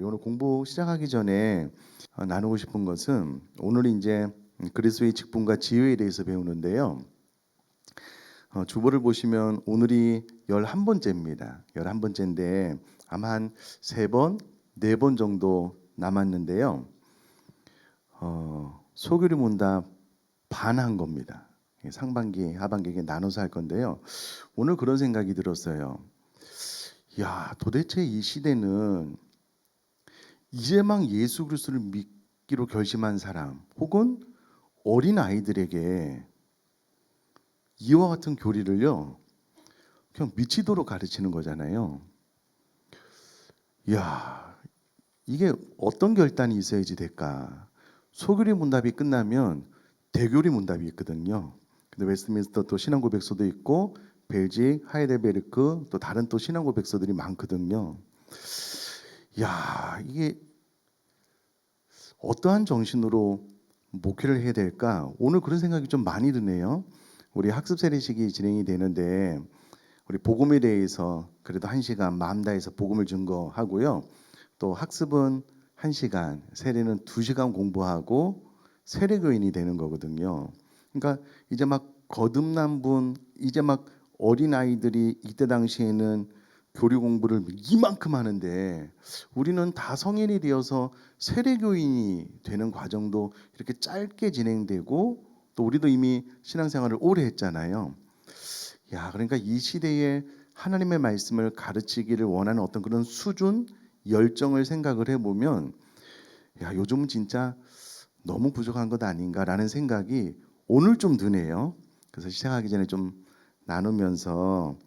우리 오늘 공부 시작하기 전에 나누고 싶은 것은 오늘이 이제 그리스도의 직분과 지혜에 대해서 배우는데요. 주보를 보시면 오늘이 11번째입니다. 11번째인데 아마 한 3번, 4번 정도 남았는데요. 소규리 문답 반한 겁니다. 상반기, 하반기에 나눠서 할 건데요. 오늘 그런 생각이 들었어요. 야, 도대체 이 시대는 이제 막 예수 그리스도를 믿기로 결심한 사람 혹은 어린 아이들에게 이와 같은 교리를요 그냥 미치도록 가르치는 거잖아요. 야, 이게 어떤 결단이 있어야지 될까? 소교리 문답이 끝나면 대교리 문답이 있거든요. 근데 웨스트민스터 또 신앙고백서도 있고 벨직, 하이델베르크 또 다른 또 신앙고백서들이 많거든요. 야, 이게 어떠한 정신으로 목회를 해야 될까? 오늘 그런 생각이 좀 많이 드네요. 우리 학습 세례식이 진행이 되는데 우리 복음에 대해서 그래도 1시간 마음 다해서 복음을 증거하고요. 또 학습은 1시간, 세례는 2시간 공부하고 세례교인이 되는 거거든요. 그러니까 이제 막 거듭난 분, 이제 막 어린 아이들이 이때 당시에는 교리 공부를 이만큼 하는데 우리는 다 성인이 되어서 세례교인이 되는 과정도 이렇게 짧게 진행되고 또 우리도 이미 신앙생활을 오래 했잖아요. 야, 그러니까 이 시대에 하나님의 말씀을 가르치기를 원하는 어떤 그런 수준, 열정을 생각을 해보면 야, 요즘은 진짜 너무 부족한 것 아닌가라는 생각이 오늘 좀 드네요. 그래서 시작하기 전에 좀 나누면서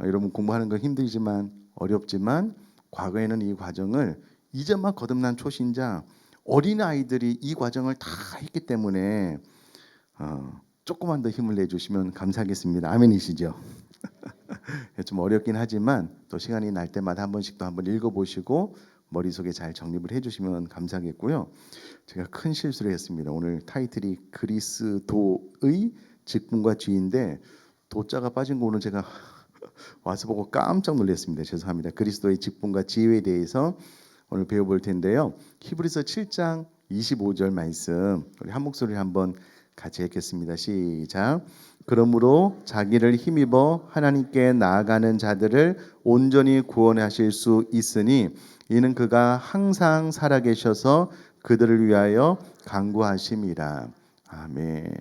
여러분 공부하는 거 힘들지만 어렵지만 과거에는 이 과정을 이제 막 거듭난 초신자 어린 아이들이 이 과정을 다 했기 때문에 조금만 더 힘을 내주시면 감사하겠습니다. 아멘이시죠? 좀 어렵긴 하지만 또 시간이 날 때마다 한 번씩 또 한번 읽어보시고 머릿속에 잘 정립을 해주시면 감사하겠고요. 제가 큰 실수를 했습니다. 오늘 타이틀이 그리스도의 직분과 지혜인데 도자가 빠진 거 오늘 제가 와서 보고 깜짝 놀랐습니다. 죄송합니다. 그리스도의 직분과 지혜에 대해서 오늘 배워볼 텐데요. 히브리서 7장 25절 말씀 우리 한 목소리를 한번 같이 읽겠습니다. 시작. 그러므로 자기를 힘입어 하나님께 나아가는 자들을 온전히 구원하실 수 있으니 이는 그가 항상 살아계셔서 그들을 위하여 간구하심이라. 아멘.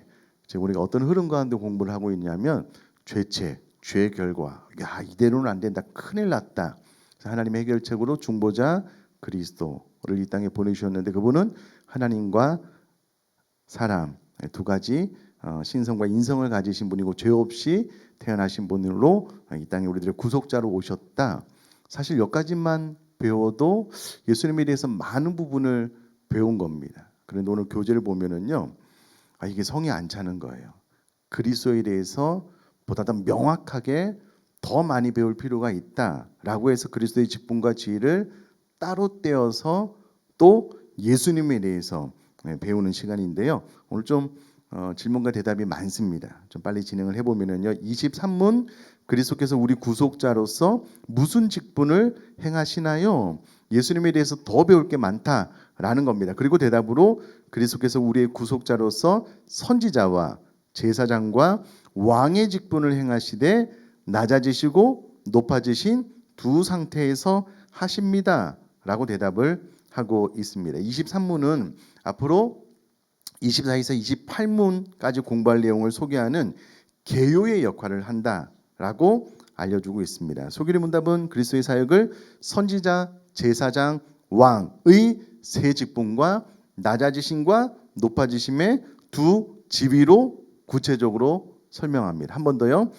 지금 우리가 어떤 흐름 가운데 공부를 하고 있냐면 죄책, 죄 결과. 야, 이대로는 안 된다. 큰일 났다. 하나님의 해결책으로 중보자 그리스도를 이 땅에 보내주셨는데 그분은 하나님과 사람 두 가지 신성과 인성을 가지신 분이고 죄 없이 태어나신 분으로 이 땅에 우리들의 구속자로 오셨다. 사실 여기까지만 배워도 예수님에 대해서 많은 부분을 배운 겁니다. 그런데 오늘 교재를 보면은요, 이게 성이 안 차는 거예요. 그리스도에 대해서 보다 더 명확하게 더 많이 배울 필요가 있다라고 해서 그리스도의 직분과 지혜를 따로 떼어서 또 예수님에 대해서 배우는 시간인데요. 오늘 좀 질문과 대답이 많습니다. 좀 빨리 진행을 해보면요. 23문 그리스도께서 우리 구속자로서 무슨 직분을 행하시나요? 예수님에 대해서 더 배울 게 많다라는 겁니다. 그리고 대답으로 그리스도께서 우리의 구속자로서 선지자와 제사장과 왕의 직분을 행하시되 낮아지시고 높아지신 두 상태에서 하십니다. 라고 대답을 하고 있습니다. 23문은 앞으로 24에서 28문까지 공부할 내용을 소개하는 개요의 역할을 한다라고 알려주고 있습니다. 소개의 문답은 그리스도의 사역을 선지자, 제사장, 왕의 세 직분과 낮아지심과 높아지심의 두 지위로 구체적으로 설명합니다. 한 번 더요.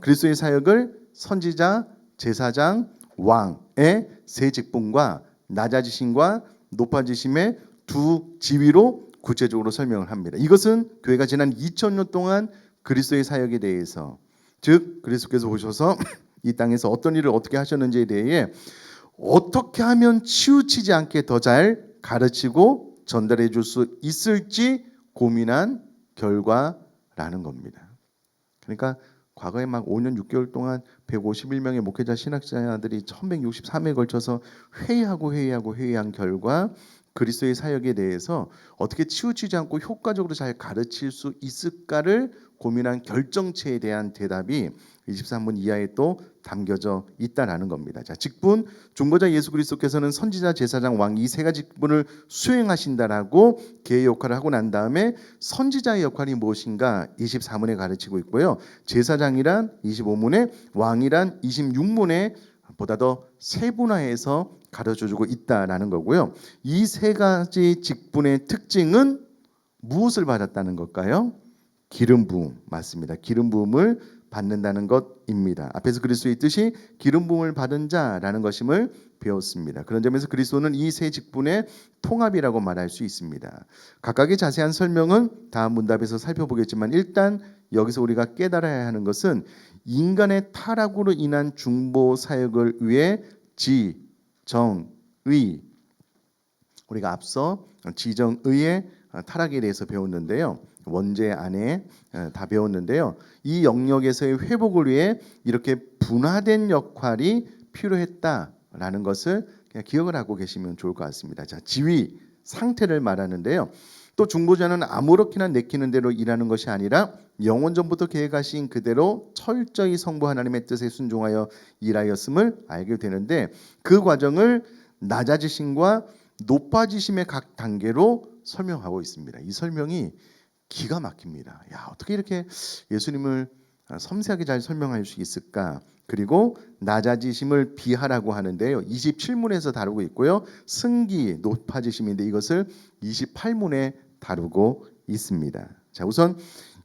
그리스도의 사역을 선지자, 제사장, 왕의 세 직분과 낮아지심과 높아지심의 두 지위로 구체적으로 설명을 합니다. 이것은 교회가 지난 2000년 동안 그리스도의 사역에 대해서 즉 그리스도께서 오셔서 이 땅에서 어떤 일을 어떻게 하셨는지에 대해 어떻게 하면 치우치지 않게 더 잘 가르치고 전달해 줄 수 있을지 고민한 결과라는 겁니다. 그러니까 과거에 막 5년 6개월 동안 151명의 목회자 신학자들이 1163회에 걸쳐서 회의한 결과 그리스도의 사역에 대해서 어떻게 치우치지 않고 효과적으로 잘 가르칠 수 있을까를 고민한 결정체에 대한 대답이 23문 이하에 또 담겨져 있다라는 겁니다. 자, 직분, 중보자 예수 그리스도께서는 선지자, 제사장, 왕 이 세 가지 직분을 수행하신다라고 개의 역할을 하고 난 다음에 선지자의 역할이 무엇인가 24문에 가르치고 있고요. 제사장이란 25문에, 왕이란 26문에 보다 더 세분화해서 가르쳐주고 있다라는 거고요. 이 세 가지 직분의 특징은 무엇을 받았다는 걸까요? 기름 부음 맞습니다. 기름 부음을 받는다는 것입니다. 앞에서 그리스도의 뜻이 기름 부음을 받은 자라는 것임을 배웠습니다. 그런 점에서 그리스도는 이 세 직분의 통합이라고 말할 수 있습니다. 각각의 자세한 설명은 다음 문답에서 살펴보겠지만 일단 여기서 우리가 깨달아야 하는 것은 인간의 타락으로 인한 중보 사역을 위해 지, 정, 의 우리가 앞서 지정의의 타락에 대해서 배웠는데요. 원죄 안에 다 배웠는데요. 이 영역에서의 회복을 위해 이렇게 분화된 역할이 필요했다라는 것을 그냥 기억을 하고 계시면 좋을 것 같습니다. 자, 지위 상태를 말하는데요. 또 중보자는 아무렇게나 내키는 대로 일하는 것이 아니라 영원 전부터 계획하신 그대로 철저히 성부 하나님의 뜻에 순종하여 일하였음을 알게 되는데 그 과정을 낮아지심과 높아지심의 각 단계로 설명하고 있습니다. 이 설명이 기가 막힙니다. 야, 어떻게 이렇게 예수님을 섬세하게 잘 설명할 수 있을까? 그리고 낮아지심을 비하라고 하는데요. 27문에서 다루고 있고요. 승기, 높아지심인데 이것을 28문에 다루고 있습니다. 자, 우선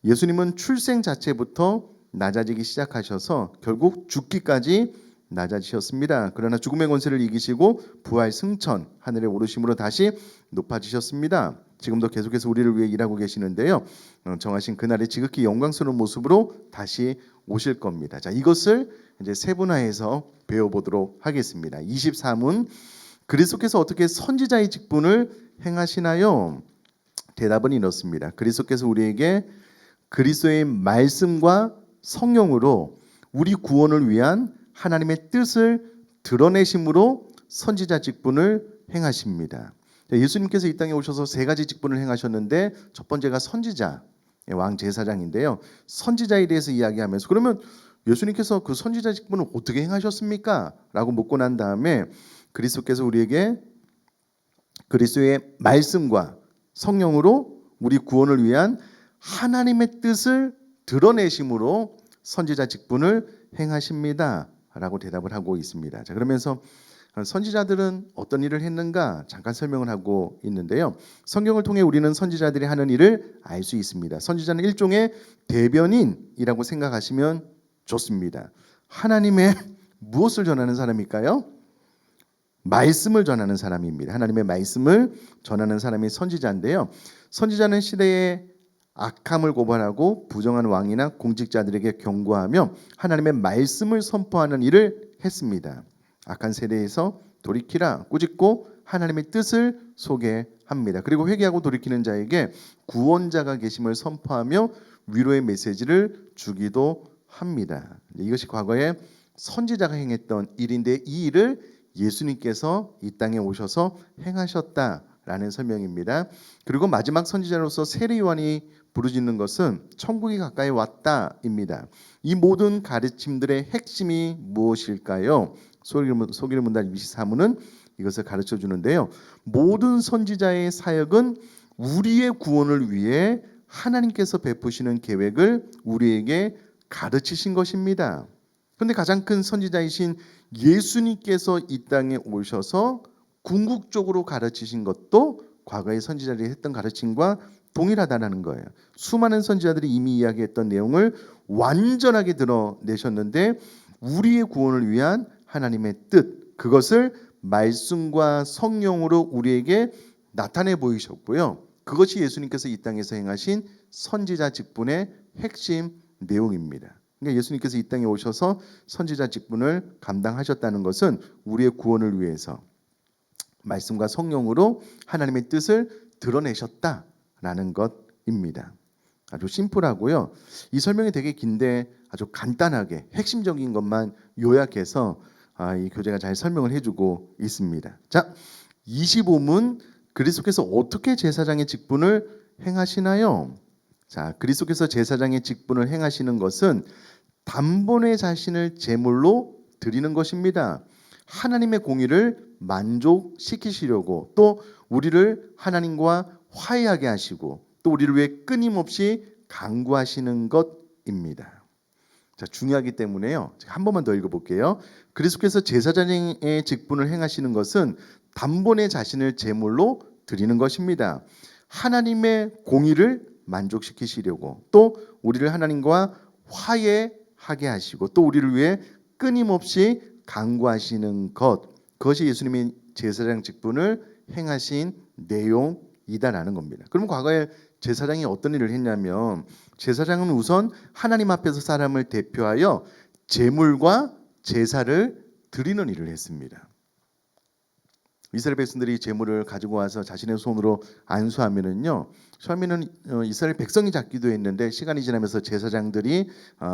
예수님은 출생 자체부터 낮아지기 시작하셔서 결국 죽기까지 낮아지셨습니다. 그러나 죽음의 권세를 이기시고 부활 승천 하늘에 오르심으로 다시 높아지셨습니다. 지금도 계속해서 우리를 위해 일하고 계시는데요. 정하신 그날의 지극히 영광스러운 모습으로 다시 오실 겁니다. 자, 이것을 이제 세분화해서 배워보도록 하겠습니다. 24문 그리스도께서 어떻게 선지자의 직분을 행하시나요? 대답은 이렇습니다. 그리스도께서 우리에게 그리스도의 말씀과 성령으로 우리 구원을 위한 하나님의 뜻을 드러내심으로 선지자 직분을 행하십니다. 예수님께서 이 땅에 오셔서 세 가지 직분을 행하셨는데 첫 번째가 선지자, 왕 제사장인데요. 선지자에 대해서 이야기하면서 그러면 예수님께서 그 선지자 직분을 어떻게 행하셨습니까? 라고 묻고 난 다음에 그리스도께서 우리에게 그리스도의 말씀과 성령으로 우리 구원을 위한 하나님의 뜻을 드러내심으로 선지자 직분을 행하십니다. 라고 대답을 하고 있습니다. 자, 그러면서 선지자들은 어떤 일을 했는가 잠깐 설명을 하고 있는데요. 성경을 통해 우리는 선지자들이 하는 일을 알 수 있습니다. 선지자는 일종의 대변인이라고 생각하시면 좋습니다. 하나님의 무엇을 전하는 사람일까요? 말씀을 전하는 사람입니다. 하나님의 말씀을 전하는 사람이 선지자인데요. 선지자는 시대의 악함을 고발하고 부정한 왕이나 공직자들에게 경고하며 하나님의 말씀을 선포하는 일을 했습니다. 악한 세대에서 돌이키라 꾸짖고 하나님의 뜻을 소개합니다. 그리고 회개하고 돌이키는 자에게 구원자가 계심을 선포하며 위로의 메시지를 주기도 합니다. 이것이 과거에 선지자가 행했던 일인데 이 일을 예수님께서 이 땅에 오셔서 행하셨다라는 설명입니다. 그리고 마지막 선지자로서 세례 요한이 부르짖는 것은 천국이 가까이 왔다입니다. 이 모든 가르침들의 핵심이 무엇일까요? 소기를 문답 24문은 이것을 가르쳐 주는데요. 모든 선지자의 사역은 우리의 구원을 위해 하나님께서 베푸시는 계획을 우리에게 가르치신 것입니다. 그런데 가장 큰 선지자이신 예수님께서 이 땅에 오셔서 궁극적으로 가르치신 것도 과거의 선지자들이 했던 가르침과 동일하다는 거예요. 수많은 선지자들이 이미 이야기했던 내용을 완전하게 드러내셨는데 우리의 구원을 위한 하나님의 뜻 그것을 말씀과 성령으로 우리에게 나타내 보이셨고요. 그것이 예수님께서 이 땅에서 행하신 선지자 직분의 핵심 내용입니다. 그러니까 예수님께서 이 땅에 오셔서 선지자 직분을 감당하셨다는 것은 우리의 구원을 위해서 말씀과 성령으로 하나님의 뜻을 드러내셨다라는 것입니다. 아주 심플하고요. 이 설명이 되게 긴데 아주 간단하게 핵심적인 것만 요약해서 이 교재가 잘 설명을 해주고 있습니다. 자, 25문 그리스도께서 어떻게 제사장의 직분을 행하시나요? 자, 그리스도께서 제사장의 직분을 행하시는 것은 단번에 자신을 제물로 드리는 것입니다. 하나님의 공의를 만족시키시려고 또 우리를 하나님과 화해하게 하시고 또 우리를 위해 끊임없이 간구하시는 것입니다. 자, 중요하기 때문에요. 한 번만 더 읽어볼게요. 그리스도께서 제사장의 직분을 행하시는 것은 단번에 자신을 제물로 드리는 것입니다. 하나님의 공의를 만족시키시려고 또 우리를 하나님과 화해하게 하시고 또 우리를 위해 끊임없이 간구하시는 것, 그것이 예수님이 제사장 직분을 행하신 내용이다라는 겁니다. 그럼 과거에 제사장이 어떤 일을 했냐면 제사장은 우선 하나님 앞에서 사람을 대표하여 제물과 제사를 드리는 일을 했습니다. 이스라엘 백성들이 제물을 가지고 와서 자신의 손으로 안수하면은요, 처음에는 이스라엘 백성이 잡기도 했는데 시간이 지나면서 제사장들이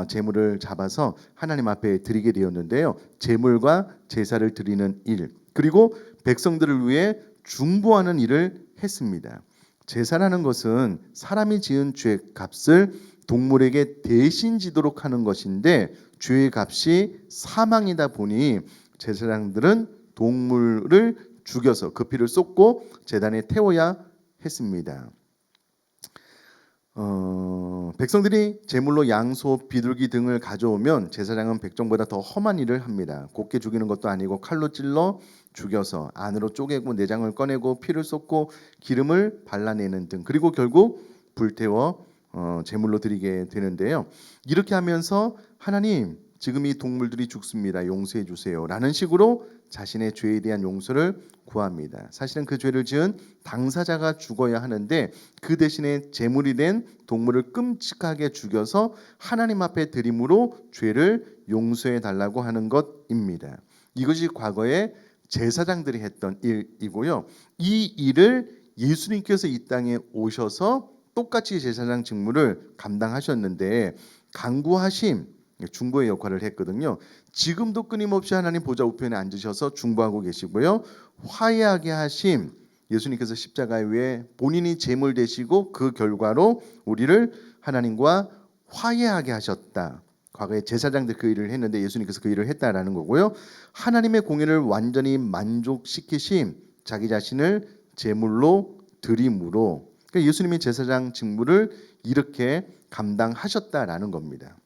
제물을 잡아서 하나님 앞에 드리게 되었는데요. 제물과 제사를 드리는 일, 그리고 백성들을 위해 중보하는 일을 했습니다. 제사라는 것은 사람이 지은 죄 값을 동물에게 대신 지도록 하는 것인데 죄의 값이 사망이다 보니 제사장들은 동물을 죽여서 그 피를 쏟고 제단에 태워야 했습니다. 백성들이 제물로 양소, 비둘기 등을 가져오면 제사장은 백정보다 더 험한 일을 합니다. 곱게 죽이는 것도 아니고 칼로 찔러 죽여서 안으로 쪼개고 내장을 꺼내고 피를 쏟고 기름을 발라내는 등, 그리고 결국 불태워 제물로 드리게 되는데요. 이렇게 하면서 하나님, 지금 이 동물들이 죽습니다. 용서해 주세요 라는 식으로 자신의 죄에 대한 용서를 구합니다. 사실은 그 죄를 지은 당사자가 죽어야 하는데 그 대신에 제물이 된 동물을 끔찍하게 죽여서 하나님 앞에 드림으로 죄를 용서해 달라고 하는 것입니다. 이것이 과거에 제사장들이 했던 일이고요. 이 일을 예수님께서 이 땅에 오셔서 똑같이 제사장 직무를 감당하셨는데 간구하심, 중보의 역할을 했거든요. 지금도 끊임없이 하나님 보좌 우편에 앉으셔서 중보하고 계시고요. 화해하게 하심, 예수님께서 십자가에 위해 본인이 제물 되시고 그 결과로 우리를 하나님과 화해하게 하셨다. 과거에 제사장들 그 일을 했는데 예수님께서 그 일을 했다라는 거고요. 하나님의 공의를 완전히 만족시키심, 자기 자신을 제물로 드림으로, 그러니까 예수님이 제사장 직무를 이렇게 감당하셨다라는 겁니다.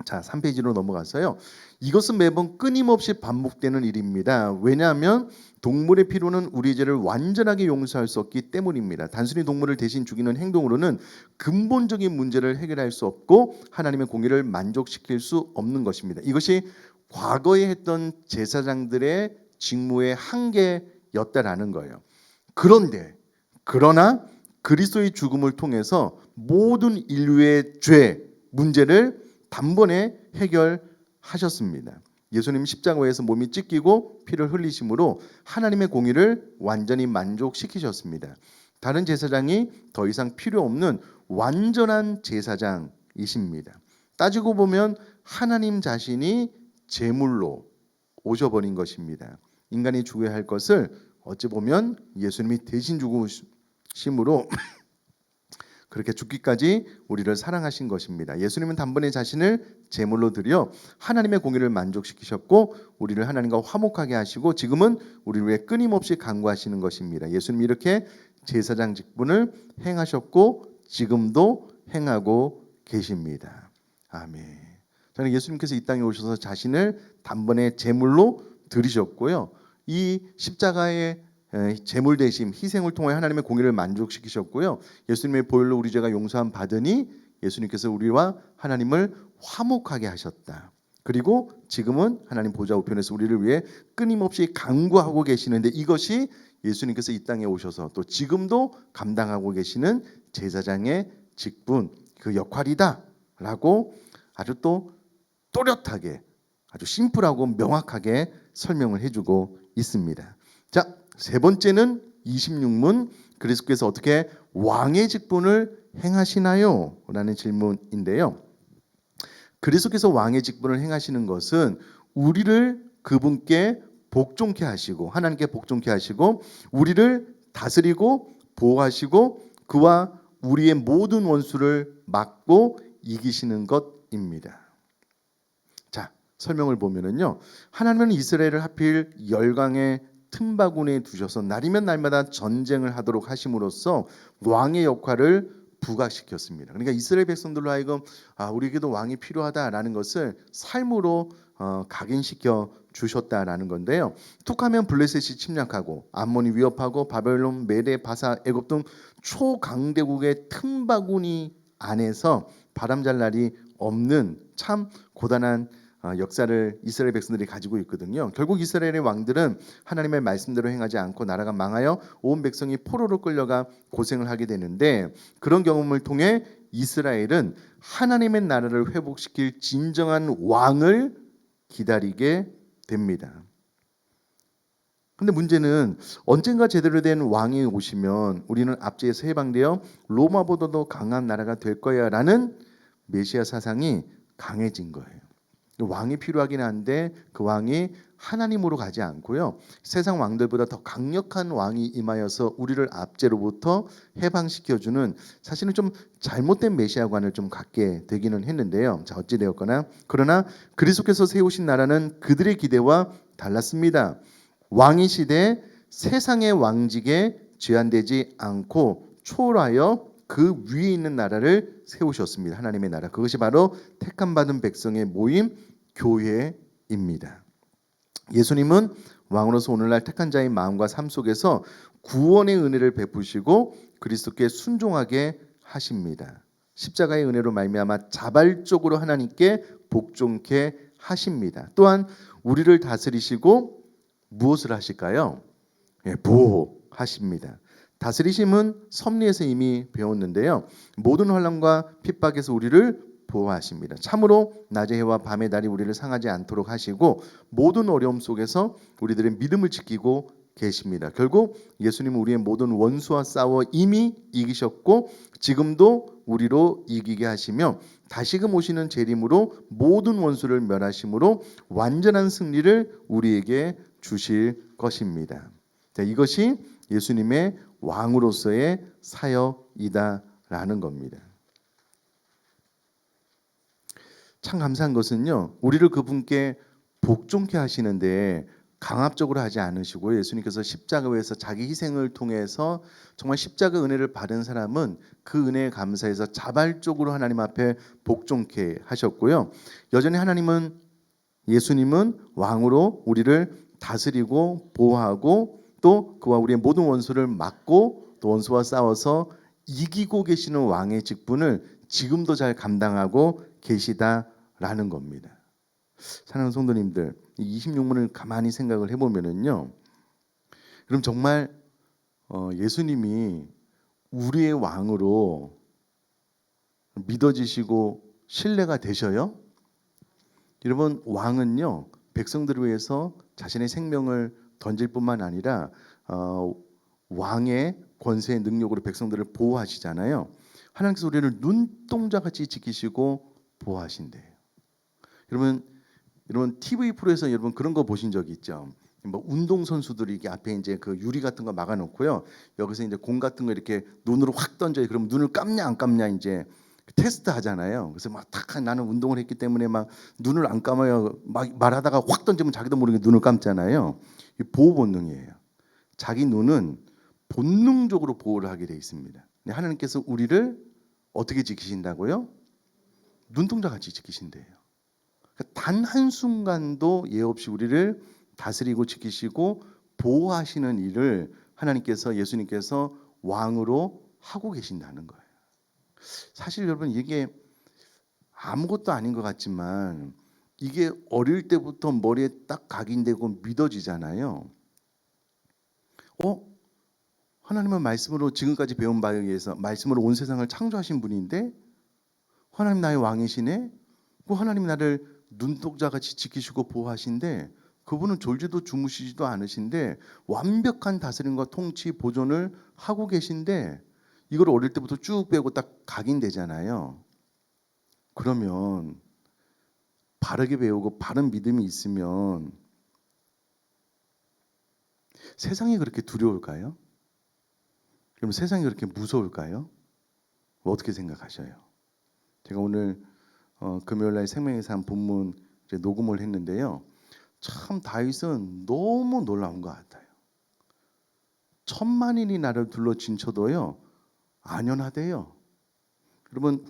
자, 3페이지로 넘어가서요. 이것은 매번 끊임없이 반복되는 일입니다. 왜냐하면 동물의 피로는 우리 죄를 완전하게 용서할 수 없기 때문입니다. 단순히 동물을 대신 죽이는 행동으로는 근본적인 문제를 해결할 수 없고 하나님의 공의를 만족시킬 수 없는 것입니다. 이것이 과거에 했던 제사장들의 직무의 한계였다라는 거예요. 그러나 그리스도의 죽음을 통해서 모든 인류의 죄, 문제를 단번에 해결하셨습니다. 예수님 십자가에서 몸이 찢기고 피를 흘리심으로 하나님의 공의를 완전히 만족시키셨습니다. 다른 제사장이 더 이상 필요 없는 완전한 제사장이십니다. 따지고 보면 하나님 자신이 제물로 오셔버린 것입니다. 인간이 죽어야 할 것을 어찌 보면 예수님이 대신 죽으심으로 그렇게 죽기까지 우리를 사랑하신 것입니다. 예수님은 단번에 자신을 제물로 드려 하나님의 공의를 만족시키셨고 우리를 하나님과 화목하게 하시고 지금은 우리를 위해 끊임없이 간구하시는 것입니다. 예수님이 이렇게 제사장 직분을 행하셨고 지금도 행하고 계십니다. 아멘. 저는 예수님께서 이 땅에 오셔서 자신을 단번에 제물로 드리셨고요. 이 십자가의 제물 대심 희생을 통해 하나님의 공의를 만족시키셨고요. 예수님의 보혈로 우리 죄가 용서함 받으니 예수님께서 우리와 하나님을 화목하게 하셨다. 그리고 지금은 하나님 보좌 우편에서 우리를 위해 끊임없이 간구하고 계시는데 이것이 예수님께서 이 땅에 오셔서 또 지금도 감당하고 계시는 제사장의 직분, 그 역할이다라고 아주 또 또렷하게 아주 심플하고 명확하게 설명을 해주고 있습니다. 자, 세 번째는 26문 그리스도께서 어떻게 왕의 직분을 행하시나요? 라는 질문인데요. 그리스도께서 왕의 직분을 행하시는 것은 우리를 그분께 복종케 하시고 하나님께 복종케 하시고 우리를 다스리고 보호하시고 그와 우리의 모든 원수를 막고 이기시는 것입니다. 자, 설명을 보면은요. 하나님은 이스라엘을 하필 열강의 틈바구니에 두셔서 날이면 날마다 전쟁을 하도록 하심으로써 왕의 역할을 부각시켰습니다. 그러니까 이스라엘 백성들로 하여금 우리에게도 왕이 필요하다라는 것을 삶으로 각인시켜 주셨다라는 건데요. 툭하면 블레셋이 침략하고 암몬이 위협하고 바벨론, 메대, 바사, 애굽 등 초강대국의 틈바구니 안에서 바람잘 날이 없는 참 고단한 역사를 이스라엘 백성들이 가지고 있거든요. 결국 이스라엘의 왕들은 하나님의 말씀대로 행하지 않고 나라가 망하여 온 백성이 포로로 끌려가 고생을 하게 되는데 그런 경험을 통해 이스라엘은 하나님의 나라를 회복시킬 진정한 왕을 기다리게 됩니다. 근데 문제는 언젠가 제대로 된 왕이 오시면 우리는 압제에서 해방되어 로마보다도 강한 나라가 될 거야라는 메시아 사상이 강해진 거예요. 왕이 필요하긴 한데 그 왕이 하나님으로 가지 않고요. 세상 왕들보다 더 강력한 왕이 임하여서 우리를 압제로부터 해방시켜주는 사실은 좀 잘못된 메시아관을 좀 갖게 되기는 했는데요. 자, 어찌되었거나 그러나 그리스도께서 세우신 나라는 그들의 기대와 달랐습니다. 왕이 시대 세상의 왕직에 제한되지 않고 초월하여 그 위에 있는 나라를 세우셨습니다. 하나님의 나라. 그것이 바로 택함 받은 백성의 모임 교회입니다. 예수님은 왕으로서 오늘날 택한 자의 마음과 삶 속에서 구원의 은혜를 베푸시고 그리스도께 순종하게 하십니다. 십자가의 은혜로 말미암아 자발적으로 하나님께 복종케 하십니다. 또한 우리를 다스리시고 무엇을 하실까요? 보호하십니다. 다스리심은 섭리에서 이미 배웠는데요. 모든 환난과 핍박에서 우리를 보호하십니다. 참으로 낮의 해와 밤의 달이 우리를 상하지 않도록 하시고 모든 어려움 속에서 우리들의 믿음을 지키고 계십니다. 결국 예수님은 우리의 모든 원수와 싸워 이미 이기셨고 지금도 우리로 이기게 하시며 다시금 오시는 재림으로 모든 원수를 멸하심으로 완전한 승리를 우리에게 주실 것입니다. 자, 이것이 예수님의 왕으로서의 사역이다라는 겁니다. 참 감사한 것은요. 우리를 그분께 복종케 하시는데 강압적으로 하지 않으시고 예수님께서 십자가에서 자기 희생을 통해서 정말 십자가 은혜를 받은 사람은 그 은혜에 감사해서 자발적으로 하나님 앞에 복종케 하셨고요. 여전히 예수님은 왕으로 우리를 다스리고 보호하고 또 그와 우리의 모든 원수를 막고 또 원수와 싸워서 이기고 계시는 왕의 직분을 지금도 잘 감당하고 계시다라는 겁니다. 사랑하는 성도님들, 이 26문을 가만히 생각을 해보면은요, 그럼 정말 예수님이 우리의 왕으로 믿어지시고 신뢰가 되셔요? 여러분, 왕은요 백성들을 위해서 자신의 생명을 던질 뿐만 아니라 왕의 권세의 능력으로 백성들을 보호하시잖아요. 하나님께서 우리를 눈동자같이 지키시고 보호하신대요. 여러분 TV 프로에서 여러분 그런 거 보신 적 있죠? 뭐 운동 선수들이 이게 앞에 이제 그 유리 같은 거 막아놓고요. 여기서 이제 공 같은 거 이렇게 눈으로 확 던져요. 그럼 눈을 감냐 안 감냐 이제 테스트 하잖아요. 그래서 막 탁 나는 운동을 했기 때문에 막 눈을 안 감아요. 막 말하다가 확 던지면 자기도 모르게 눈을 감잖아요. 이 보호 본능이에요. 자기 눈은 본능적으로 보호를 하게 돼 있습니다. 하나님께서 우리를 어떻게 지키신다고요? 눈동자같이 지키신대요. 단 한순간도 예 없이 우리를 다스리고 지키시고 보호하시는 일을 예수님께서 왕으로 하고 계신다는 거예요. 사실 여러분 이게 아무것도 아닌 것 같지만 이게 어릴 때부터 머리에 딱 각인되고 믿어지잖아요. 하나님은 말씀으로 지금까지 배운 바에 의해서 말씀으로 온 세상을 창조하신 분인데 하나님 나의 왕이시네? 하나님 나를 눈동자같이 지키시고 보호하신데 그분은 졸지도 주무시지도 않으신데 완벽한 다스림과 통치 보존을 하고 계신데 이걸 어릴 때부터 쭉 빼고 딱 각인되잖아요. 그러면 바르게 배우고 바른 믿음이 있으면 세상이 그렇게 두려울까요? 그럼 세상이 그렇게 무서울까요? 어떻게 생각하셔요? 제가 오늘 금요일날 생명의 삶 본문 이제 녹음을 했는데요. 참 다윗은 너무 놀라운 것 같아요. 10,000만인이 나를 둘러 진쳐도요 안연하대요. 여러분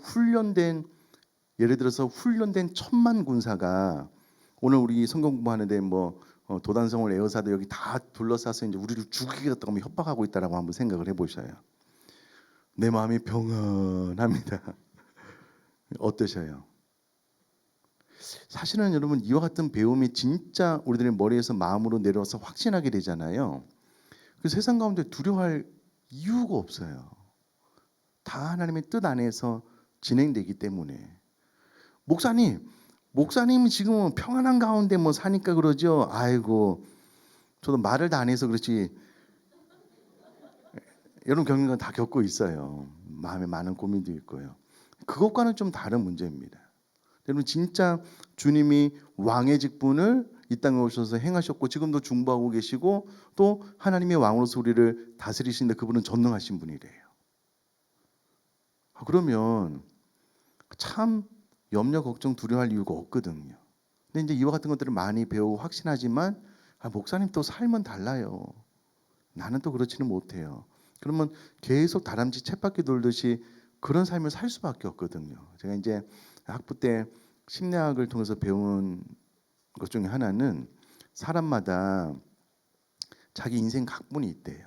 예를 들어서 훈련된 10,000만 군사가 오늘 우리 성경 공부하는데 뭐 도단성을 에워싸도 여기 다 둘러싸서 이제 우리를 죽이겠다고 하면 협박하고 있다라고 한번 생각을 해보셔요. 내 마음이 평안합니다. 어떠셔요? 사실은 여러분 이와 같은 배움이 진짜 우리들의 머리에서 마음으로 내려와서 확신하게 되잖아요. 그 세상 가운데 두려워할 이유가 없어요. 다 하나님의 뜻 안에서 진행되기 때문에. 목사님이 지금 평안한 가운데 뭐 사니까 그러죠. 아이고, 저도 말을 다 안 해서 그렇지. 여러분 겪는 건 다 겪고 있어요. 마음에 많은 고민도 있고요. 그것과는 좀 다른 문제입니다. 여러분 진짜 주님이 왕의 직분을 이 땅에 오셔서 행하셨고 지금도 중보하고 계시고 또 하나님의 왕으로서 우리를 다스리시는데 그분은 전능하신 분이래요. 그러면 참 염려 걱정 두려워할 이유가 없거든요. 근데 이제 이와 같은 것들을 많이 배우고 확신하지만 목사님 또 삶은 달라요. 나는 또 그렇지는 못해요. 그러면 계속 다람쥐 쳇바퀴 돌듯이 그런 삶을 살 수밖에 없거든요. 제가 이제 학부 때 심리학을 통해서 배운 것 중에 하나는 사람마다 자기 인생 각본이 있대요.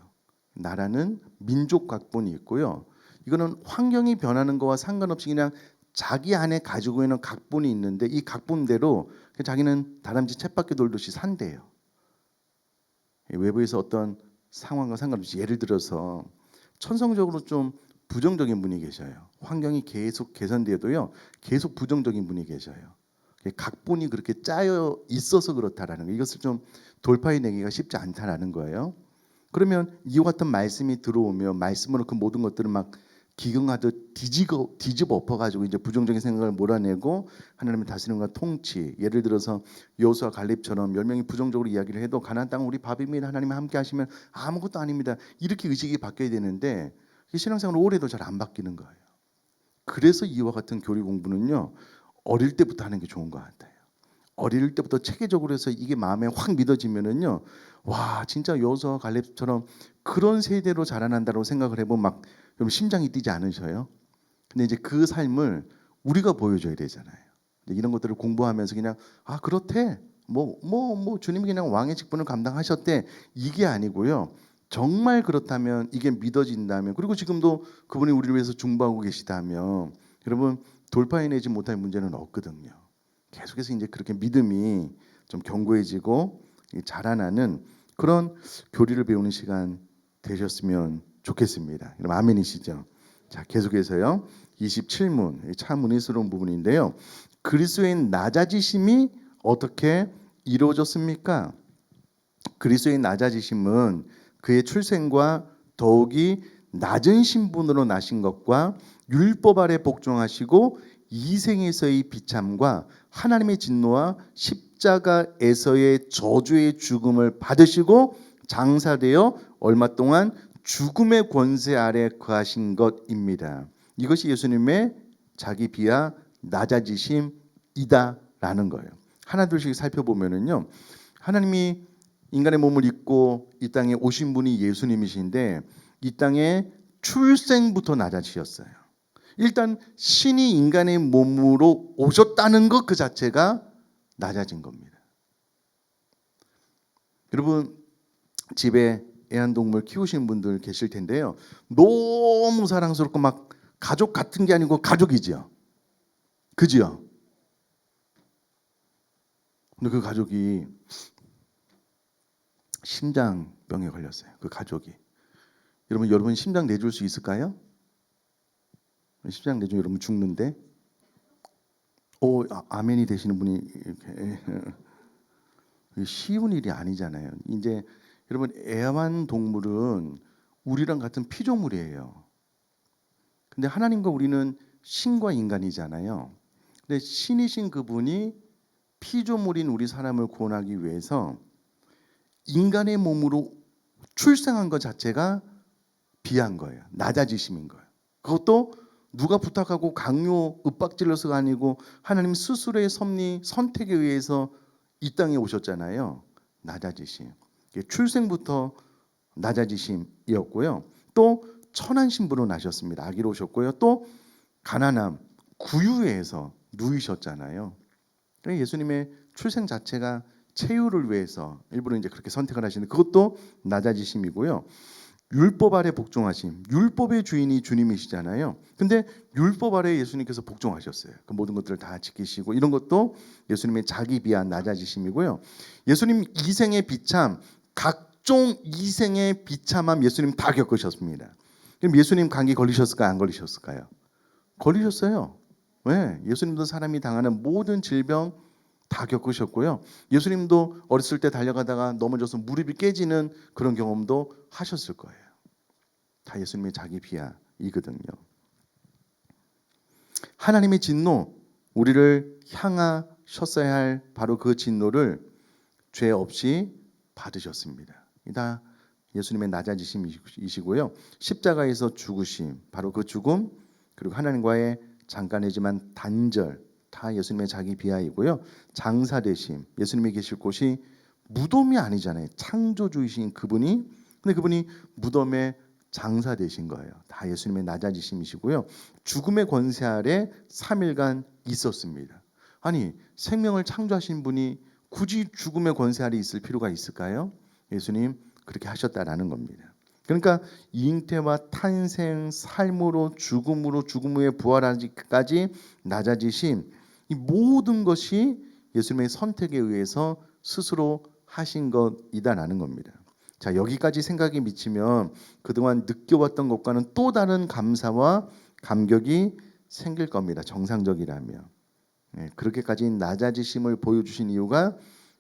나라는 민족 각본이 있고요. 이거는 환경이 변하는 거와 상관없이 그냥 자기 안에 가지고 있는 각본이 있는데 이 각본대로 자기는 다람쥐 쳇바퀴 돌듯이 산대요. 외부에서 어떤 상황과 상관없이 예를 들어서 천성적으로 좀 부정적인 분이 계셔요. 환경이 계속 개선돼도요. 계속 부정적인 분이 계셔요. 각본이 그렇게 짜여 있어서 그렇다라는 거. 이것을 좀 돌파해내기가 쉽지 않다라는 거예요. 그러면 이와 같은 말씀이 들어오면 말씀으로 그 모든 것들을 막 기경하듯 뒤집어 엎어가지고 이제 부정적인 생각을 몰아내고 하나님의 다스림과 통치. 예를 들어서 여호수아 갈렙처럼 10명이 부정적으로 이야기를 해도 가나안 땅은 우리 밥입니다. 하나님이 함께 하시면 아무것도 아닙니다. 이렇게 의식이 바뀌어야 되는데 신앙생활 오래도 잘 안 바뀌는 거예요. 그래서 이와 같은 교리 공부는요 어릴 때부터 하는 게 좋은 것 같아요. 어릴 때부터 체계적으로 해서 이게 마음에 확 믿어지면은요 와 진짜 여호수아 갈렙처럼 그런 세대로 자라난다고 생각을 해보면 막 심장이 뛰지 않으셔요? 근데 이제 그 삶을 우리가 보여줘야 되잖아요. 이런 것들을 공부하면서 그냥 그렇대 뭐 주님이 그냥 왕의 직분을 감당하셨대 이게 아니고요. 정말 그렇다면 이게 믿어진다면 그리고 지금도 그분이 우리를 위해서 중보하고 계시다면 여러분 돌파해내지 못할 문제는 없거든요. 계속해서 이제 그렇게 믿음이 좀 견고해지고 자라나는 그런 교리를 배우는 시간 되셨으면 좋겠습니다. 그럼 아멘이시죠? 자, 계속해서요. 27문 참 은혜스러운 부분인데요. 그리스도인 낮아지심이 어떻게 이루어졌습니까? 그리스도의 낮아지심은 그의 출생과 더욱이 낮은 신분으로 나신 것과 율법 아래 복종하시고 이생에서의 비참과 하나님의 진노와 십자가에서의 저주의 죽음을 받으시고 장사되어 얼마 동안 죽음의 권세 아래 거하신 것입니다. 이것이 예수님의 자기 비하 낮아지심이다라는 거예요. 하나 둘씩 살펴보면은요. 하나님이 인간의 몸을 입고 이 땅에 오신 분이 예수님이신데 이 땅에 출생부터 낮아지셨어요. 일단 신이 인간의 몸으로 오셨다는 것 그 자체가 낮아진 겁니다. 여러분 집에 애완동물 키우시는 분들 계실 텐데요. 너무 사랑스럽고 막 가족 같은 게 아니고 가족이지요. 그지요? 근데 그 가족이 심장병에 걸렸어요. 그 가족이. 여러분 심장 내줄 수 있을까요? 심장 내주면 여러분 죽는데. 아멘이 되시는 분이 이렇게. 쉬운 일이 아니잖아요. 이제 여러분 애완동물은 우리랑 같은 피조물이에요. 근데 하나님과 우리는 신과 인간이잖아요. 근데 신이신 그분이 피조물인 우리 사람을 구원하기 위해서 인간의 몸으로 출생한 것 자체가 비한 거예요. 낮아지심인 거예요. 그것도 누가 부탁하고 강요 윽박질러서가 아니고 하나님 스스로의 섭리 선택에 의해서 이 땅에 오셨잖아요. 낮아지심. 출생부터 낮아지심이었고요. 또 천한 신부로 나셨습니다. 아기로 오셨고요. 또 가난함, 구유에서 누이셨잖아요. 예수님의 출생 자체가 체유를 위해서 일부러 이제 그렇게 선택을 하시는 그것도 낮아지심이고요. 율법 아래 복종하심. 율법의 주인이 주님이시잖아요. 근데 율법 아래 예수님께서 복종하셨어요. 그 모든 것들을 다 지키시고 이런 것도 예수님의 자기 비한 낮아지심이고요. 예수님 이생의 비참, 각종 이생의 비참함 예수님 다 겪으셨습니다. 그럼 예수님 감기 걸리셨을까요? 안 걸리셨을까요? 걸리셨어요. 왜? 예수님도 사람이 당하는 모든 질병 다 겪으셨고요. 예수님도 어렸을 때 달려가다가 넘어져서 무릎이 깨지는 그런 경험도 하셨을 거예요. 다 예수님의 자기 비하이거든요. 하나님의 진노, 우리를 향하셨어야 할 바로 그 진노를 죄 없이 받으셨습니다. 다 예수님의 낮아지심이시고요. 십자가에서 죽으심, 바로 그 죽음, 그리고 하나님과의 잠깐이지만 단절, 다 예수님의 자기 비하이고요. 장사되심, 예수님이 계실 곳이 무덤이 아니잖아요. 창조주이신 그분이, 근데 그분이 무덤에 장사되신 거예요. 다 예수님의 낮아지심이시고요. 죽음의 권세 아래 3일간 있었습니다. 아니, 생명을 창조하신 분이 굳이 죽음의 권세 아래 있을 필요가 있을까요? 예수님 그렇게 하셨다라는 겁니다. 그러니까 잉태와 탄생, 삶으로 죽음으로 죽음 후에 부활하기까지 낮아지신 이 모든 것이 예수님의 선택에 의해서 스스로 하신 것이다라는 겁니다. 자, 여기까지 생각이 미치면 그동안 느껴왔던 것과는 또 다른 감사와 감격이 생길 겁니다. 정상적이라면. 그렇게까지 낮아지심을 보여주신 이유가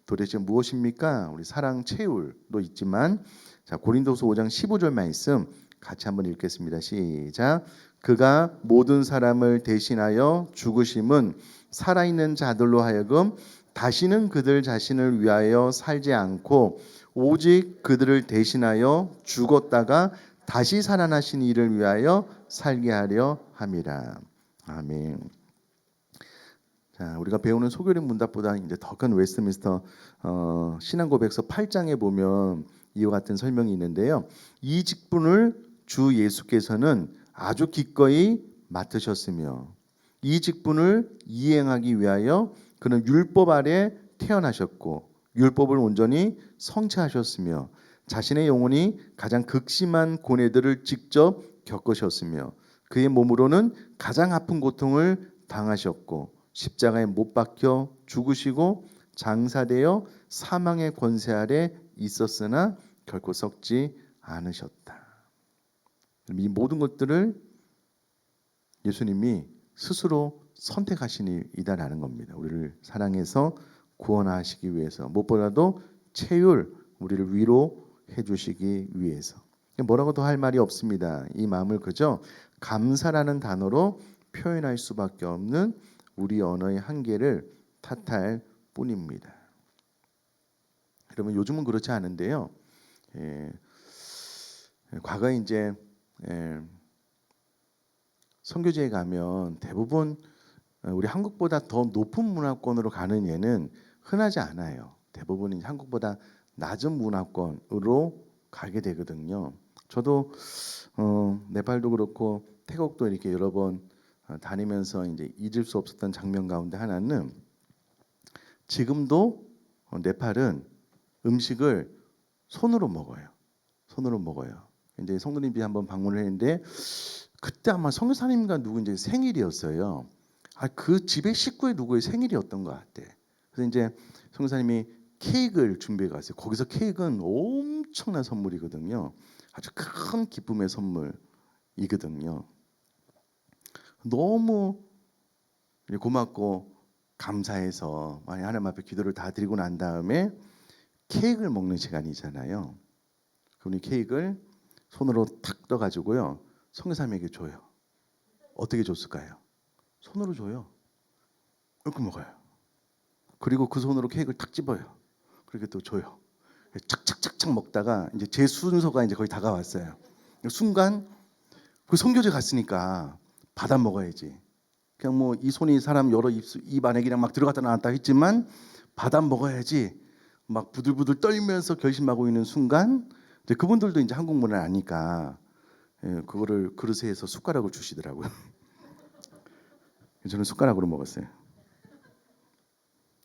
도대체 무엇입니까? 우리 사랑 채울도 있지만 자, 고린도서 5장 15절 말씀 같이 한번 읽겠습니다. 시작. 그가 모든 사람을 대신하여 죽으심은 살아있는 자들로 하여금 다시는 그들 자신을 위하여 살지 않고 오직 그들을 대신하여 죽었다가 다시 살아나신 이를 위하여 살게 하려 함이라. 아멘. 자, 우리가 배우는 소교리 문답보다 이제 더 큰 웨스트민스터 신앙고백서 8장에 보면 이와 같은 설명이 있는데요. 이 직분을 주 예수께서는 아주 기꺼이 맡으셨으며 이 직분을 이행하기 위하여 그는 율법 아래 태어나셨고 율법을 온전히 성취하셨으며 자신의 영혼이 가장 극심한 고뇌들을 직접 겪으셨으며 그의 몸으로는 가장 아픈 고통을 당하셨고 십자가에 못 박혀 죽으시고 장사되어 사망의 권세 아래 있었으나 결코 썩지 않으셨다. 이 모든 것들을 예수님이 스스로 선택하신 이다라는 겁니다. 우리를 사랑해서 구원하시기 위해서 무엇보다도 채율 우리를 위로해 주시기 위해서 뭐라고 더 할 말이 없습니다. 이 마음을 그저 감사라는 단어로 표현할 수밖에 없는 우리 언어의 한계를 탓할 뿐입니다. 여러분 요즘은 그렇지 않은데요. 과거에 이제 선교지에 가면 대부분 우리 한국보다 더 높은 문화권으로 가는 예는 흔하지 않아요. 대부분 한국보다 낮은 문화권으로 가게 되거든요. 저도 네팔도 그렇고 태국도 이렇게 여러 번 다니면서 이제 잊을 수 없었던 장면 가운데 하나는 지금도 네팔은 음식을 손으로 먹어요. 손으로 먹어요. 이제 성도님들이 한번 방문을 했는데 그때 아마 성교사님과 누구 이제 생일이었어요. 그 집의 식구의 누구의 생일이었던 것 같아. 그래서 이제 성교사님이 케이크를 준비해 갔어요. 거기서 케이크는 엄청난 선물이거든요. 아주 큰 기쁨의 선물이거든요. 너무 고맙고 감사해서 하나님 앞에 기도를 다 드리고 난 다음에 케이크를 먹는 시간이잖아요. 그분이 케이크를 손으로 탁 떠가지고요 성교사님에게 줘요. 어떻게 줬을까요? 손으로 줘요. 이렇게 먹어요. 그리고 그 손으로 케이크를 탁 집어요. 그렇게 또 줘요. 착착착착 먹다가 이제 제 순서가 이제 거의 다가왔어요. 순간 그 선교제 갔으니까 받아 먹어야지. 그냥 뭐 이 손이 사람 여러 입 안에 그냥 막 들어갔다 나왔다 했지만 받아 먹어야지. 막 부들부들 떨면서 결심하고 있는 순간 이제 그분들도 이제 한국 문화를 아니까 그거를 그릇에 해서 숟가락을 주시더라고요. 저는 숟가락으로 먹었어요.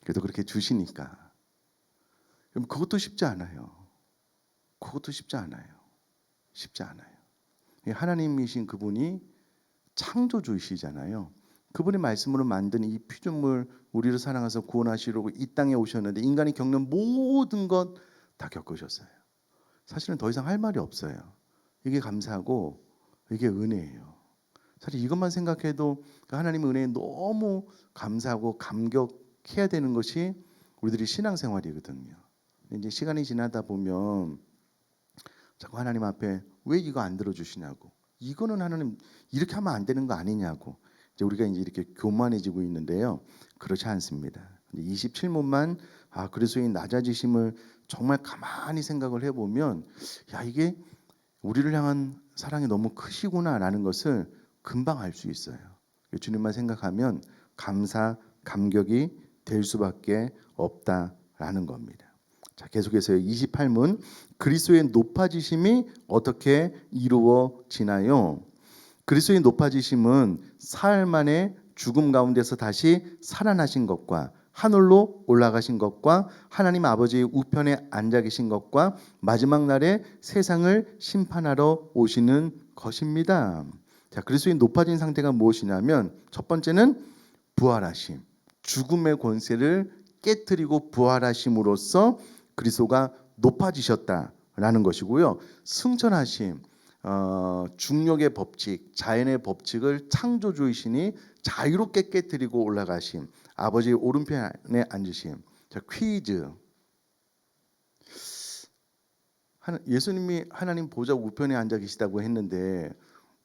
그래도 그렇게 주시니까. 그럼 그것도 쉽지 않아요. 그것도 쉽지 않아요. 쉽지 않아요. 하나님이신 그분이 창조주이시잖아요. 그분의 말씀으로 만든 이 피조물 우리를 사랑해서 구원하시려고 이 땅에 오셨는데 인간이 겪는 모든 것 다 겪으셨어요. 사실은 더 이상 할 말이 없어요. 이게 감사하고 이게 은혜예요. 사실 이것만 생각해도 하나님의 은혜에 너무 감사하고 감격해야 되는 것이 우리들이 신앙생활이거든요. 이제 시간이 지나다 보면 자꾸 하나님 앞에 왜 이거 안 들어주시냐고, 이거는 하나님 이렇게 하면 안 되는 거 아니냐고 이제 우리가 이제 이렇게 교만해지고 있는데요. 그렇지 않습니다. 27문만 그리스도의 낮아지심을 정말 가만히 생각을 해보면 야 이게 우리를 향한 사랑이 너무 크시구나라는 것을 금방 알 수 있어요. 주님만 생각하면 감사, 감격이 될 수밖에 없다라는 겁니다. 자, 계속해서 28문 그리스도의 높아지심이 어떻게 이루어지나요? 그리스도의 높아지심은 사흘 만에 죽음 가운데서 다시 살아나신 것과 하늘로 올라가신 것과 하나님 아버지의 우편에 앉아 계신 것과 마지막 날에 세상을 심판하러 오시는 것입니다. 자, 그리스도의 높아진 상태가 무엇이냐면 첫 번째는 부활하심, 죽음의 권세를 깨뜨리고 부활하심으로써 그리스도가 높아지셨다라는 것이고요. 승천하심, 중력의 법칙, 자연의 법칙을 창조주이시니 자유롭게 깨뜨리고 올라가심, 아버지의 오른편에 앉으심. 자, 퀴즈. 예수님이 하나님 보좌 우편에 앉아 계시다고 했는데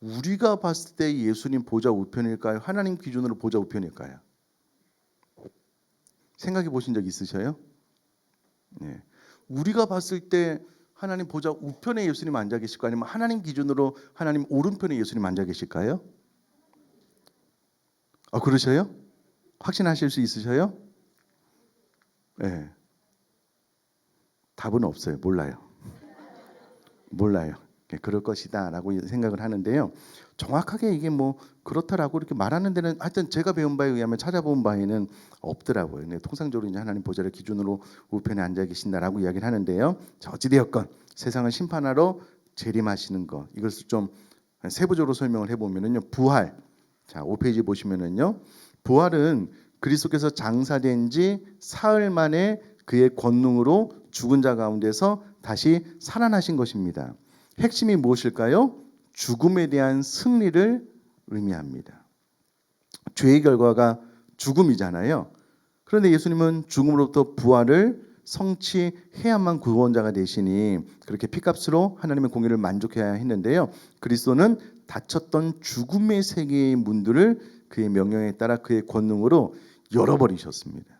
우리가 봤을 때 예수님 보좌 우편일까요? 하나님 기준으로 보좌 우편일까요? 생각해 보신 적 있으셔요? 네. 우리가 봤을 때 하나님 보좌 우편에 예수님 앉아 계실까요? 아니면 하나님 기준으로 하나님 오른편에 예수님 앉아 계실까요? 그러셔요? 확신하실 수 있으셔요? 네. 답은 없어요. 몰라요. 몰라요. 그럴 것이다라고 생각을 하는데요. 정확하게 이게 뭐 그렇다라고 이렇게 말하는 데는 하여튼 제가 배운 바에 의하면 찾아본 바에는 없더라고요. 근데 통상적으로 이제 하나님 보좌를 기준으로 우편에 앉아 계신다라고 이야기를 하는데요. 자, 어찌되었건 세상을 심판하러 재림하시는 것, 이것을 좀 세부적으로 설명을 해보면은요. 부활. 자, 5페이지 보시면은요. 부활은 그리스도께서 장사된 지 사흘 만에 그의 권능으로 죽은 자 가운데서 다시 살아나신 것입니다. 핵심이 무엇일까요? 죽음에 대한 승리를 의미합니다. 죄의 결과가 죽음이잖아요. 그런데 예수님은 죽음으로부터 부활을 성취해야만 구원자가 되시니 그렇게 피값으로 하나님의 공의를 만족해야 했는데요. 그리스도는 닫혔던 죽음의 세계의 문들을 그의 명령에 따라 그의 권능으로 열어버리셨습니다.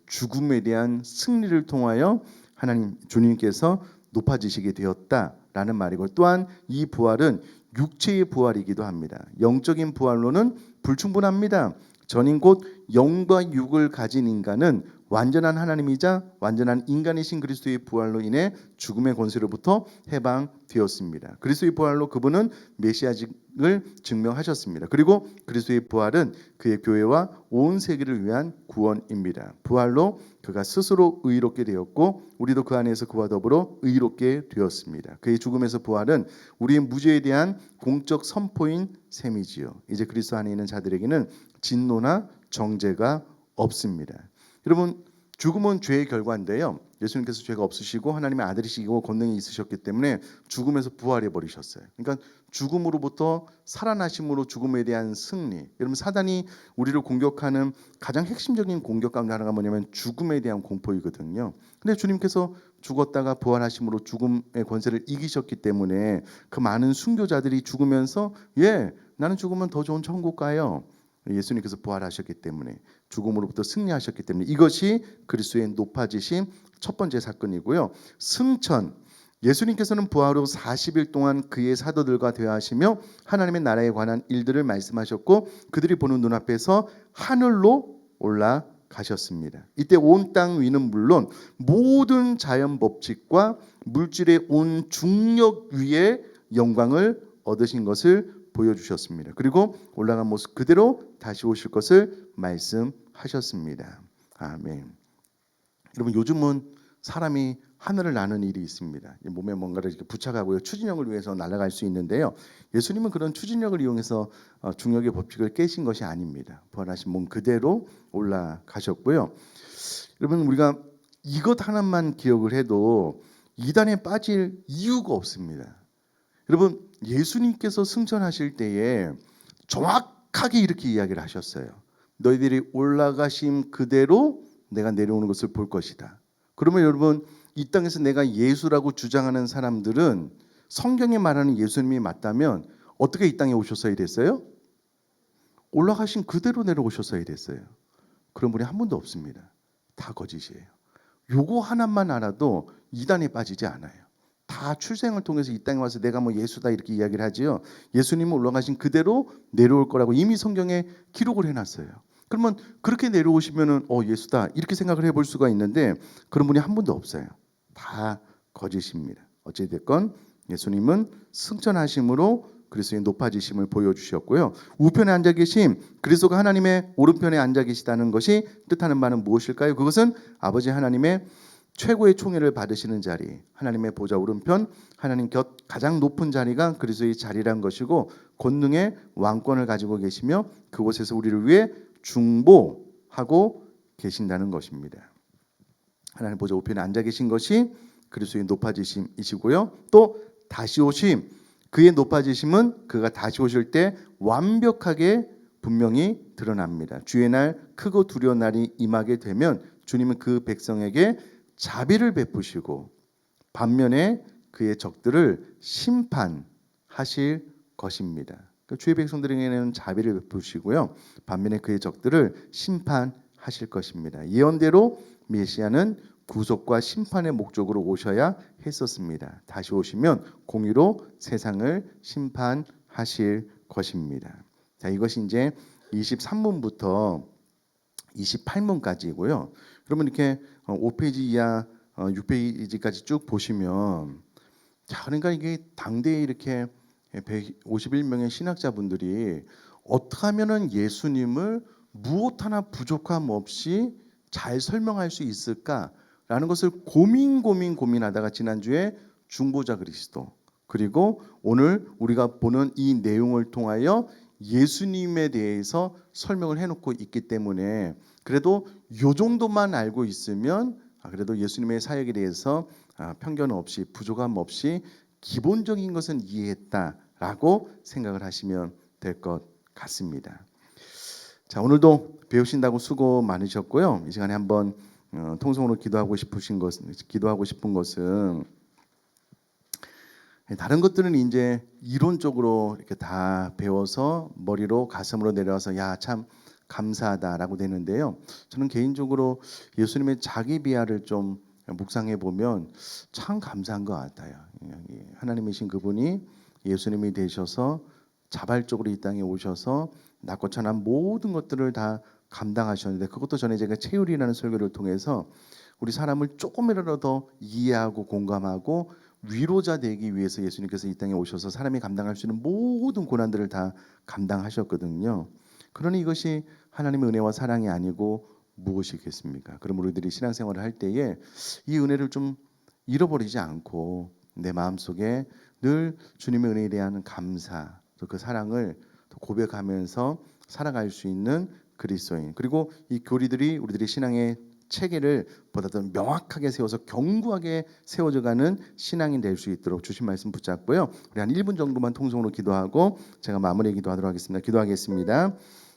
죽음에 대한 승리를 통하여 하나님 주님께서 높아지시게 되었다라는 말이고, 또한 이 부활은 육체의 부활이기도 합니다. 영적인 부활로는 불충분합니다. 전인 곧 영과 육을 가진 인간은 완전한 하나님이자 완전한 인간이신 그리스도의 부활로 인해 죽음의 권세로부터 해방되었습니다. 그리스도의 부활로 그분은 메시아직을 증명하셨습니다. 그리고 그리스도의 부활은 그의 교회와 온 세계를 위한 구원입니다. 부활로 그가 스스로 의롭게 되었고 우리도 그 안에서 그와 더불어 의롭게 되었습니다. 그의 죽음에서 부활은 우리의 무죄에 대한 공적 선포인 셈이지요. 이제 그리스도 안에 있는 자들에게는 진노나 정죄가 없습니다. 여러분, 죽음은 죄의 결과인데요. 예수님께서 죄가 없으시고 하나님의 아들이시고 권능이 있으셨기 때문에 죽음에서 부활해 버리셨어요. 그러니까 죽음으로부터 살아나심으로 죽음에 대한 승리. 여러분, 사단이 우리를 공격하는 가장 핵심적인 공격 가운데 하나가 뭐냐면 죽음에 대한 공포이거든요. 근데 주님께서 죽었다가 부활하심으로 죽음의 권세를 이기셨기 때문에 그 많은 순교자들이 죽으면서 나는 죽으면 더 좋은 천국 가요. 예수님께서 부활하셨기 때문에 죽음으로부터 승리하셨기 때문에 이것이 그리스도의 높아지심 첫 번째 사건이고요. 승천, 예수님께서는 부활 후 40일 동안 그의 사도들과 대화하시며 하나님의 나라에 관한 일들을 말씀하셨고 그들이 보는 눈앞에서 하늘로 올라가셨습니다. 이때 온 땅 위는 물론 모든 자연 법칙과 물질의 온 중력 위에 영광을 얻으신 것을 보여주셨습니다. 그리고 올라간 모습 그대로 다시 오실 것을 말씀하셨습니다. 아멘. 여러분 요즘은 사람이 하늘을 나는 일이 있습니다. 몸에 뭔가를 이렇게 부착하고요. 추진력을 위해서 날아갈 수 있는데요. 예수님은 그런 추진력을 이용해서 중력의 법칙을 깨신 것이 아닙니다. 부활하신 몸 그대로 올라가셨고요. 여러분 우리가 이것 하나만 기억을 해도 이단에 빠질 이유가 없습니다. 여러분 예수님께서 승천하실 때에 정확하게 이렇게 이야기를 하셨어요. 너희들이 올라가심 그대로 내가 내려오는 것을 볼 것이다. 그러면 여러분 이 땅에서 내가 예수라고 주장하는 사람들은 성경에 말하는 예수님이 맞다면 어떻게 이 땅에 오셨어야 됐어요? 올라가신 그대로 내려오셨어야 됐어요. 그런 분이 한 분도 없습니다. 다 거짓이에요. 요거 하나만 알아도 이단에 빠지지 않아요. 다 출생을 통해서 이 땅에 와서 내가 뭐 예수다 이렇게 이야기를 하지요. 예수님은 올라가신 그대로 내려올 거라고 이미 성경에 기록을 해놨어요. 그러면 그렇게 내려오시면은 예수다 이렇게 생각을 해볼 수가 있는데 그런 분이 한 분도 없어요. 다 거짓입니다. 어찌됐건 예수님은 승천하심으로 그리스도의 높아지심을 보여주셨고요. 우편에 앉아 계심 그리스도가 하나님의 오른편에 앉아 계시다는 것이 뜻하는 바는 무엇일까요? 그것은 아버지 하나님의 최고의 총애를 받으시는 자리, 하나님의 보좌 오른편, 하나님 곁 가장 높은 자리가 그리스도의 자리란 것이고 권능의 왕권을 가지고 계시며 그곳에서 우리를 위해 중보하고 계신다는 것입니다. 하나님 보좌 우편에 앉아 계신 것이 그리스도의 높아지심이시고요. 또 다시 오심, 그의 높아지심은 그가 다시 오실 때 완벽하게 분명히 드러납니다. 주의 날 크고 두려운 날이 임하게 되면 주님은 그 백성에게 자비를 베푸시고 반면에 그의 적들을 심판하실 것입니다. 주의 백성들에게는 자비를 베푸시고요. 반면에 그의 적들을 심판하실 것입니다. 예언대로 메시아는 구속과 심판의 목적으로 오셔야 했었습니다. 다시 오시면 공의로 세상을 심판하실 것입니다. 자, 이것이 이제 23문부터 28문까지고요. 여러분 이렇게 5페이지 이하 6페이지까지 쭉 보시면 자, 그러니까 이게 당대에 이렇게 151명의 신학자분들이 어떻게 하면은 예수님을 무엇 하나 부족함 없이 잘 설명할 수 있을까라는 것을 고민하다가 지난주에 중보자 그리스도 그리고 오늘 우리가 보는 이 내용을 통하여 예수님에 대해서 설명을 해놓고 있기 때문에 그래도 요 정도만 알고 있으면 그래도 예수님의 사역에 대해서 편견 없이 부족함 없이 기본적인 것은 이해했다라고 생각을 하시면 될 것 같습니다. 자, 오늘도 배우신다고 수고 많으셨고요. 이 시간에 한번 통성으로 기도하고 싶은 것은 다른 것들은 이제 이론적으로 이렇게 다 배워서 머리로 가슴으로 내려와서 야, 참 감사하다라고 되는데요. 저는 개인적으로 예수님의 자기 비하를 좀 묵상해 보면 참 감사한 것 같아요. 하나님이신 그분이 예수님이 되셔서 자발적으로 이 땅에 오셔서 낮고 천한 모든 것들을 다 감당하셨는데 그것도 전에 제가 체율이라는 설교를 통해서 우리 사람을 조금이라도 더 이해하고 공감하고 위로자 되기 위해서 예수님께서 이 땅에 오셔서 사람이 감당할 수 있는 모든 고난들을 다 감당하셨거든요. 그러니 이것이 하나님의 은혜와 사랑이 아니고 무엇이겠습니까? 그럼 우리들이 신앙생활을 할 때에 이 은혜를 좀 잃어버리지 않고 내 마음속에 늘 주님의 은혜에 대한 감사, 또 그 사랑을 고백하면서 살아갈 수 있는 그리스도인 그리고 이 교리들이 우리들의 신앙의 체계를 보다 더 명확하게 세워서 견고하게 세워져가는 신앙이 될 수 있도록 주신 말씀 붙잡고요. 우리 한 1분 정도만 통성으로 기도하고 제가 마무리 기도하도록 하겠습니다. 기도하겠습니다.